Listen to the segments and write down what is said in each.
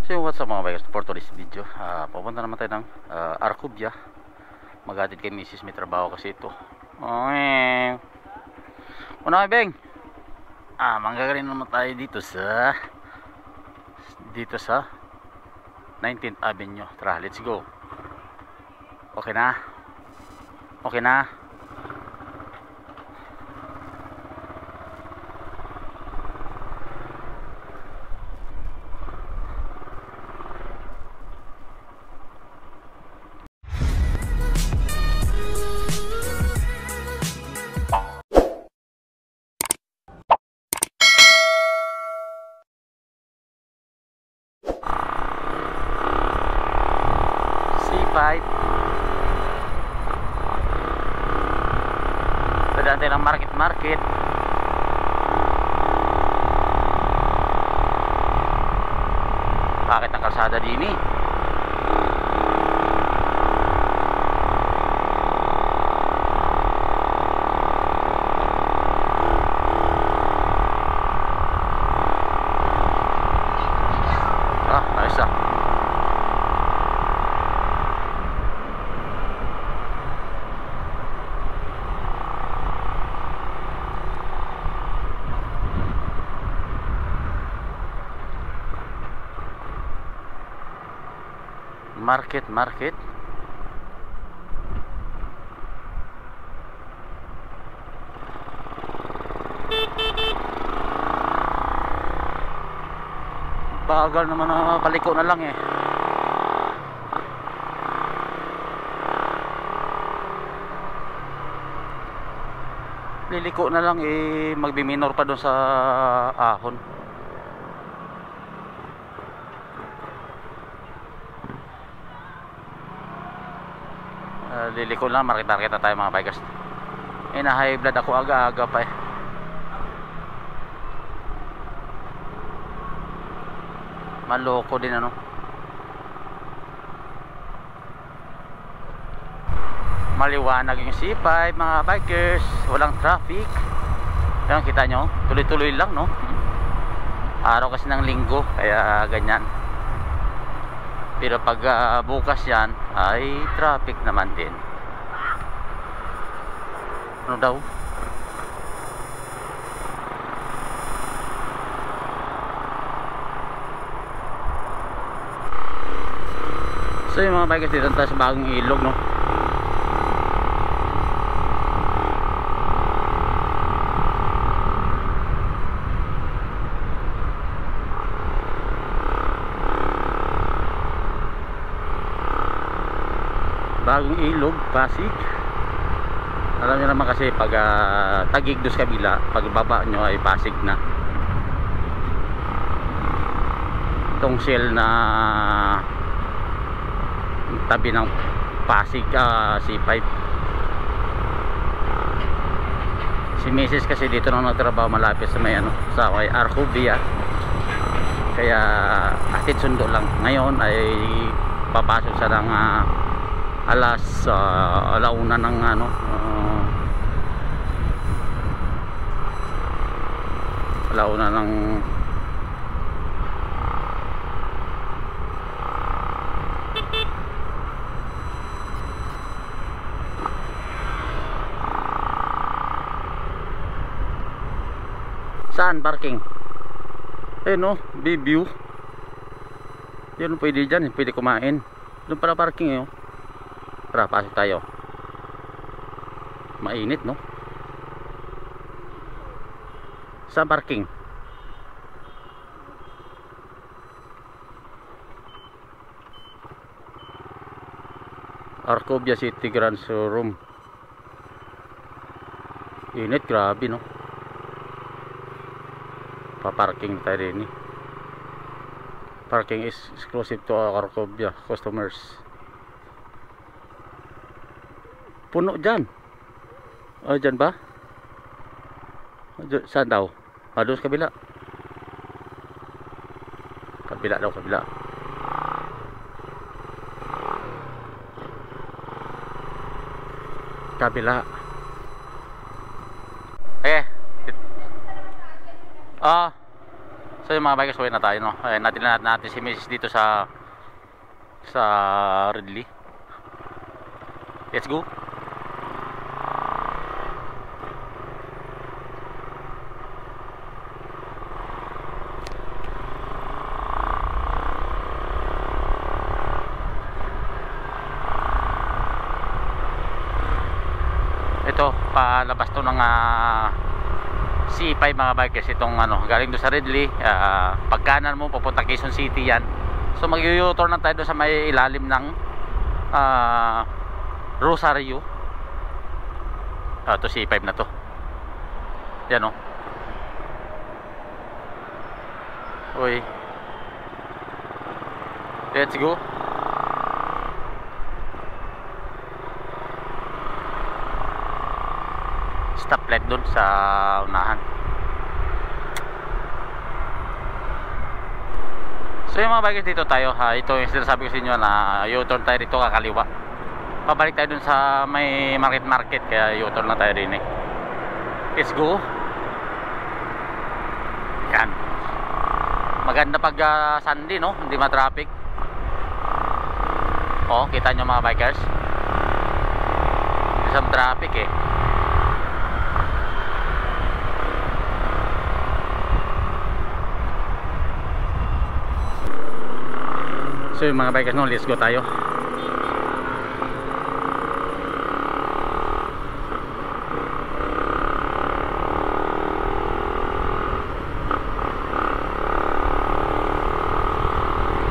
So what's up mga bikers, for today's video pupunta naman tayo ng Arcubia. Maghatid kay Mrs. May trabaho kasi ito. Una kay Beng, manggagaling naman tayo dito sa 19th Avenue. Tara, let's go. Okay na? Okay na? Dadaan tayo ng market. Bakit ang kalsada din eh? Nice ah. Market. Bagal naman na paliko na lang eh. Liliko na lang eh, magbiminor pa doon sa ahon. Liliko lang, market na tayo mga bikers. Na-high blood ako aga-aga pa eh. Maloko din ano. Maliwanag yung C5 mga bikers, walang traffic. Yan, kita nyo, tuloy-tuloy lang no. Araw kasi ng linggo, kaya ganyan. Pero pag bukas yan ay traffic naman din. Ano daw? So yung mga bikers dito tayo sa bagong ilog no. Bagong ilog, Pasig. Alam nyo naman kasi pag Taguig doon sa kabila, pag baba nyo ay Pasig na. Itong shell na tabi ng Pasig C5. Si Mrs. kasi dito na nagtrabaho malapit sa may sa may Arcubia. Kaya atid sundo lang. Ngayon ay papasok sa ng alauna ng alauna ng saan parking? Ayun o, B-view. Yun pwede dyan, pwede kumain. Doon pala parking eh. Tara, pasok tayo. Mainit no? Saan parking? Arcubia City Grand Showroom. Init, grabe no? Pa-parking tayo rin eh. Parking is exclusive to Arcubia customers. Puno dyan. Dyan ba? Saan daw? Doon sa kabila. Kabila daw, kabila. Kabila. So yung mga bikers, uwi na tayo, no? Ayan, natin si Mrs. dito sa Ridley. Let's go. Ito, palabas to ng C5 mga bikers, itong galing doon sa Ridley. Pagkanan mo papunta Quezon City yan. So mag-u-turn lang tayo doon sa may ilalim ng Rosario. Ito C5 na to. Yan o. Uy, let's go. Stoplight dun sa unahan. So yung mga bikers, dito tayo, ito yung sinasabi ko sa inyo na U-turn tayo dito kakaliwa. Pabalik tayo dun sa may market, kaya U-turn lang tayo rin eh. Let's go. Yan, maganda pag Sunday, no? Hindi ma-traffic. Oh, kita nyo mga bikers, isang traffic eh. So yung mga bikers, no, let's go tayo.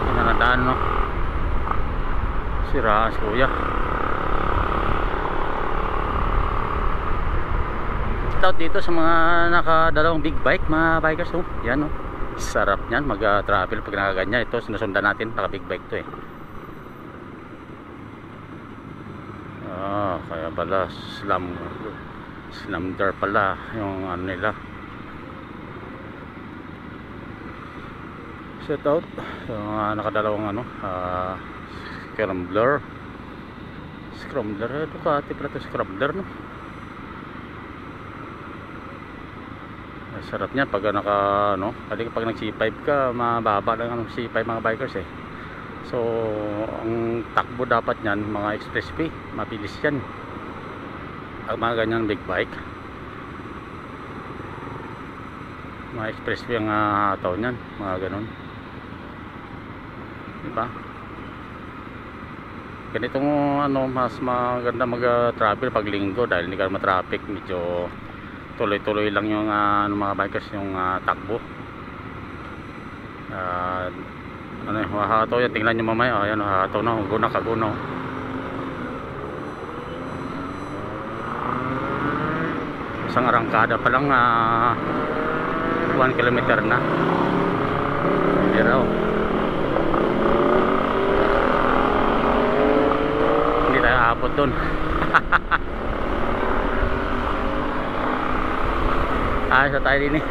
Yan na daan, no? Siraan si kuya. Shout dito sa mga nakadalawang big bike mga bikers, no? Yan, no? Sarap niyan mag-travel pag nakaganyan. Ito sinusundan natin, naka big bike to eh. Kaya pala slamder pala yung nila. Shout out sa mga nakadalawang scrambler. Ito kati pala to, scrambler, no? Sarap niya pag kasi pag nag C5 ka, mababa lang ang C5 mga bikers eh. So ang takbo dapat niyan mga expressway, mabilis yan ang mga ganyan big bike. Mga expressway ang hataw niyan, mga ganun, diba? Ganitong mas maganda mag-travel pag linggo dahil hindi ka ma-traffic. Medyo tuloy-tuloy lang yung mga bikers yung takbo. Hahataw yan, tingnan nyo mamaya. Ayan, hahataw na, kagunaw. Isang arangkada pa lang 1 kilometer na. Pero hindi tayo aabot dun. Ayos na tayo din eh.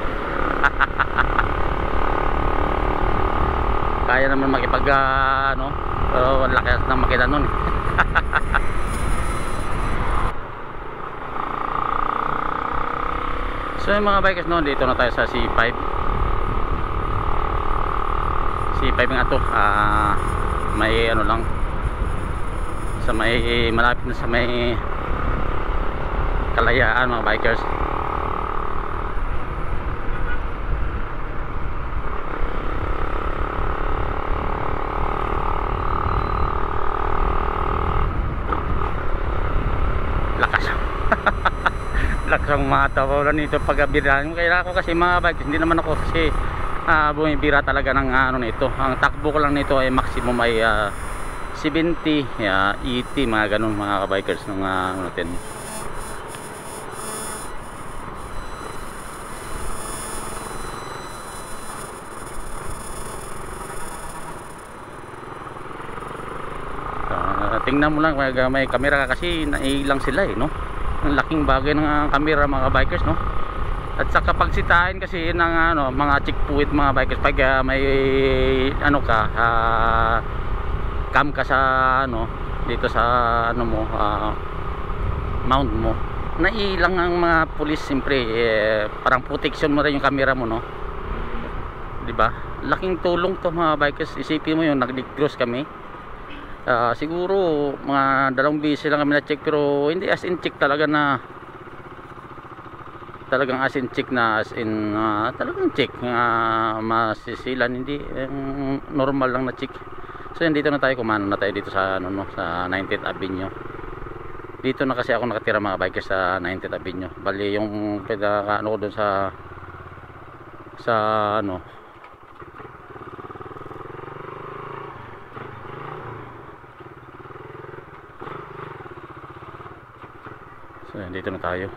Kaya naman makipag pero lakas ng makina nun. So yung mga bikers, no, dito na tayo sa C5 nga to. May lang sa may malapit na sa may Kalayaan mga bikers. Lakas ang matawalan nito pag-abirahan. Kaya ako kasi mga bikers, hindi naman ako kasi bumibira talaga ng nito. Ang takbo ko lang nito ay maximum ay 70, 80, mga ganun mga bikers ng natin. Tingnan mo lang, may camera kasi nailang sila eh, no? Ang laking bagay ng camera mga bikers, no? At sa kapag sitain kasi ng mga checkpoint mga bikers, pag may cam ka sa dito sa mount mo, nailang ang mga pulis. Siyempre parang protection mo rin yung camera mo, no? 'di ba? Laking tulong to mga bikers. Isipin mo yung nag-cross kami. Siguro mga 2 beses lang kami na check, pero hindi as in check talaga na talagang as in check na as in talagang check masisilan, hindi normal lang na check. So dito na tayo, kumano na tayo dito sa ano no, sa 19th Avenue. Dito na kasi ako nakatira mga bikers, sa 19th Avenue. Bali yung pinaka ano ko doon sa ano, so dito na tayo.